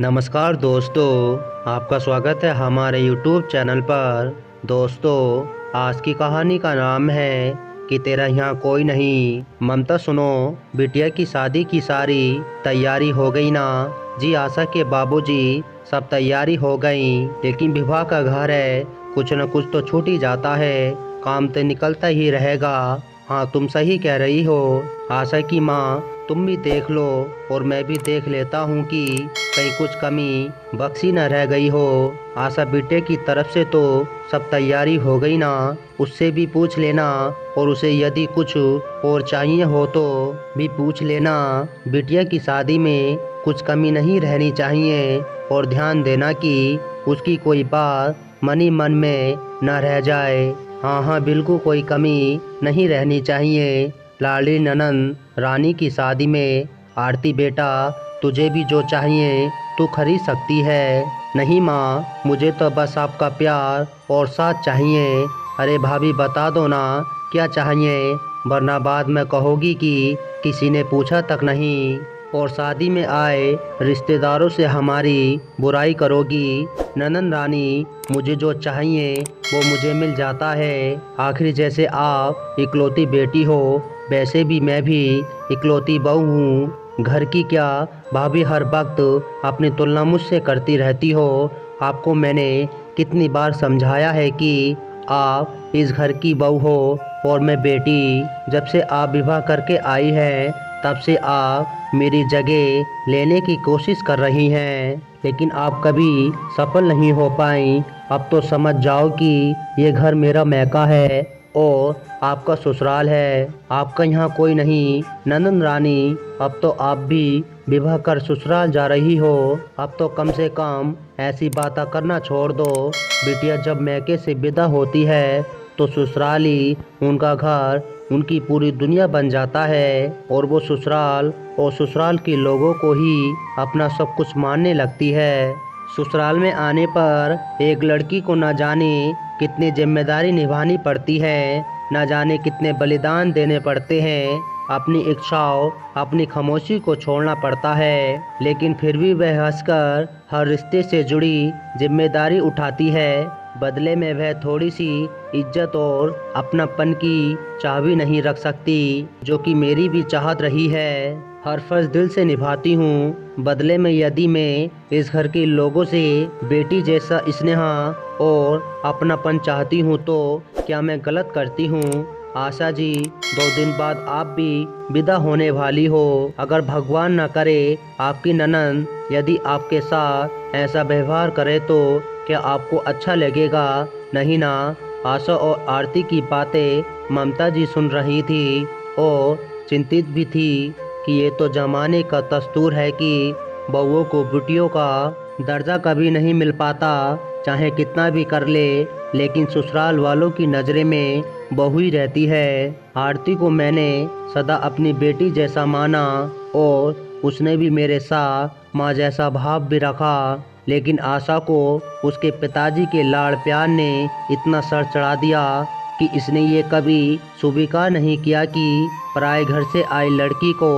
नमस्कार दोस्तों, आपका स्वागत है हमारे YouTube चैनल पर। दोस्तों, आज की कहानी का नाम है कि तेरा यहाँ कोई नहीं। ममता सुनो, बिटिया की शादी की सारी तैयारी हो गई ना? जी आशा के बाबूजी, सब तैयारी हो गई, लेकिन विवाह का घर है, कुछ न कुछ तो छूट ही जाता है, काम तो निकलता ही रहेगा। हाँ, तुम सही कह रही हो आशा की माँ, तुम भी देख लो और मैं भी देख लेता हूँ कि कहीं कुछ कमी बख्शी न रह गई हो। आशा बेटे की तरफ से तो सब तैयारी हो गई ना, उससे भी पूछ लेना और उसे यदि कुछ और चाहिए हो तो भी पूछ लेना। बिटिया की शादी में कुछ कमी नहीं रहनी चाहिए और ध्यान देना कि उसकी कोई बात मन ही मन में न रह जाए। हाँ हाँ, बिल्कुल कोई कमी नहीं रहनी चाहिए। लाडली ननंद रानी की शादी में आरती बेटा, तुझे भी जो चाहिए तू खरीद सकती है। नहीं माँ, मुझे तो बस आपका प्यार और साथ चाहिए। अरे भाभी, बता दो ना क्या चाहिए, वरना बाद में कहोगी कि किसी ने पूछा तक नहीं और शादी में आए रिश्तेदारों से हमारी बुराई करोगी। ननंद रानी, मुझे जो चाहिए वो मुझे मिल जाता है। आखिर जैसे आप इकलौती बेटी हो, वैसे भी मैं भी इकलौती बहू हूँ। घर की क्या भाभी हर वक्त अपनी तुलना मुझसे करती रहती हो। आपको मैंने कितनी बार समझाया है कि आप इस घर की बहू हो और मैं बेटी। जब से आप विवाह करके आई हैं, तब से आप मेरी जगह लेने की कोशिश कर रही हैं, लेकिन आप कभी सफल नहीं हो पाई। अब तो समझ जाओ कि ये घर मेरा मैका है और आपका ससुराल है, आपका यहाँ कोई नहीं। नंदन रानी, अब तो आप भी विवाह कर ससुराल जा रही हो, अब तो कम से कम ऐसी बातें करना छोड़ दो। बिटिया जब मैके से विदा होती है तो ससुराल ही उनका घर, उनकी पूरी दुनिया बन जाता है और वो ससुराल और ससुराल के लोगों को ही अपना सब कुछ मानने लगती है। ससुराल में आने पर एक लड़की को न जाने कितनी जिम्मेदारी निभानी पड़ती है, न जाने कितने बलिदान देने पड़ते हैं। अपनी इच्छाओं, अपनी खामोशी को छोड़ना पड़ता है, लेकिन फिर भी वह हंसकर हर रिश्ते से जुड़ी जिम्मेदारी उठाती है। बदले में वह थोड़ी सी इज्जत और अपनापन की चाह भी नहीं रख सकती, जो कि मेरी भी चाहत रही है। हर फर्ज दिल से निभाती हूँ, बदले में यदि मैं इस घर के लोगों से बेटी जैसा स्नेह और अपनापन चाहती हूँ तो क्या मैं गलत करती हूँ? आशा जी, 2 दिन बाद आप भी विदा होने वाली हो। अगर भगवान न करे आपकी ननंद यदि आपके साथ ऐसा व्यवहार करे तो क्या आपको अच्छा लगेगा? नहीं ना? आशा और आरती की बातें ममता जी सुन रही थी और चिंतित भी थी कि ये तो जमाने का दस्तूर है कि बहुओं को बेटियों का दर्जा कभी नहीं मिल पाता, चाहे कितना भी कर ले, लेकिन ससुराल वालों की नज़रें में बहू ही रहती है। आरती को मैंने सदा अपनी बेटी जैसा माना और उसने भी मेरे साथ माँ जैसा भाव भी रखा, लेकिन आशा को उसके पिताजी के लाड़ प्यार ने इतना सर चढ़ा दिया कि इसने ये कभी स्वीकार नहीं किया कि पराए घर से आई लड़की को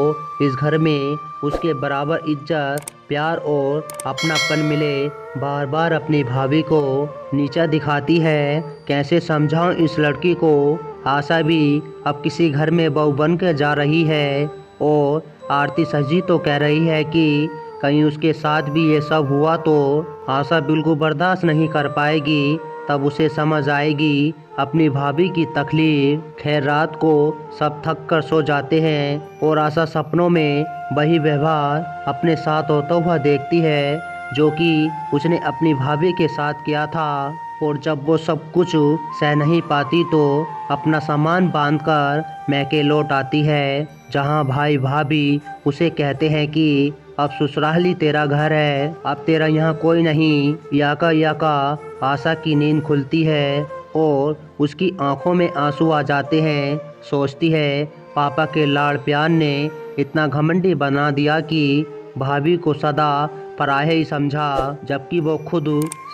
इस घर में उसके बराबर इज्जत, प्यार और अपनापन मिले। बार बार अपनी भाभी को नीचा दिखाती है। कैसे समझाऊं इस लड़की को? आशा भी अब किसी घर में बहू बन कर जा रही है और आरती सजी तो कह रही है कि कहीं उसके साथ भी ये सब हुआ तो आशा बिल्कुल बर्दाश्त नहीं कर पाएगी, तब उसे समझ आएगी अपनी भाभी की तकलीफ। खैर, रात को सब थक कर सो जाते हैं और आशा सपनों में वही व्यवहार अपने साथ होता हुआ देखती है जो कि उसने अपनी भाभी के साथ किया था। और जब वो सब कुछ सह नहीं पाती तो अपना सामान बांधकर मैके लौट आती है, जहां भाई भाभी उसे कहते हैं कि अब ससुराल ही तेरा घर है, अब तेरा यहाँ कोई नहीं। याका याका आशा की नींद खुलती है और उसकी आंखों में आंसू आ जाते हैं। सोचती है पापा के लाड़ प्यार ने इतना घमंडी बना दिया कि भाभी को सदा पराया ही समझा, जबकि वो खुद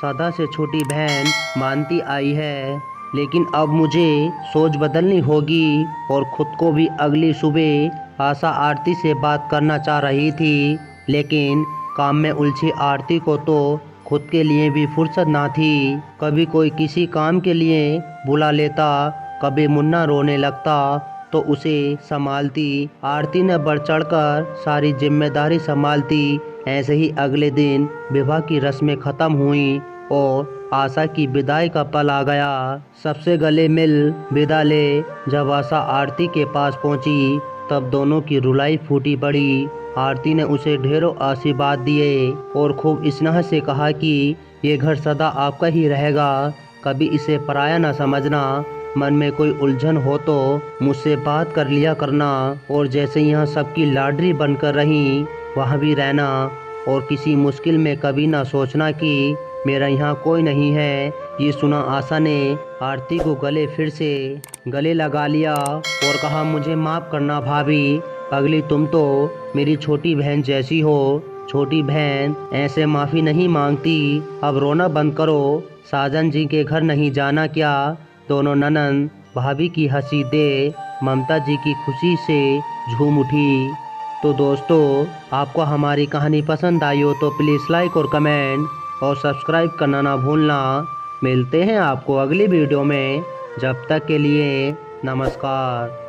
सदा से छोटी बहन मानती आई है। लेकिन अब मुझे सोच बदलनी होगी और खुद को भी। अगली सुबह आशा आरती से बात करना चाह रही थी, लेकिन काम में उलझी आरती को तो खुद के लिए भी फुर्सत ना थी। कभी कोई किसी काम के लिए बुला लेता, कभी मुन्ना रोने लगता तो उसे संभालती आरती ने बढ़ चढ़कर सारी जिम्मेदारी संभालती। ऐसे ही अगले दिन विवाह की रस्में खत्म हुई और आशा की विदाई का पल आ गया। सबसे गले मिल विदा ले जब आशा आरती के पास पहुंची तब दोनों की रुलाई फूटी पड़ी। आरती ने उसे ढेरों आशीर्वाद दिए और खूब स्नेह से कहा कि ये घर सदा आपका ही रहेगा, कभी इसे पराया न समझना। मन में कोई उलझन हो तो मुझसे बात कर लिया करना और जैसे यहाँ सबकी लाडली बनकर रही वहाँ भी रहना और किसी मुश्किल में कभी ना सोचना कि मेरा यहाँ कोई नहीं है। ये सुना आशा ने आरती को फिर से गले लगा लिया और कहा, मुझे माफ़ करना भाभी, पगली तुम तो मेरी छोटी बहन जैसी हो। छोटी बहन ऐसे माफ़ी नहीं मांगती। अब रोना बंद करो, साजन जी के घर नहीं जाना क्या? दोनों ननंद भाभी की हंसी दे ममता जी की खुशी से झूम उठी। तो दोस्तों, आपको हमारी कहानी पसंद आई हो तो प्लीज़ लाइक और कमेंट और सब्सक्राइब करना ना भूलना। मिलते हैं आपको अगली वीडियो में, जब तक के लिए नमस्कार।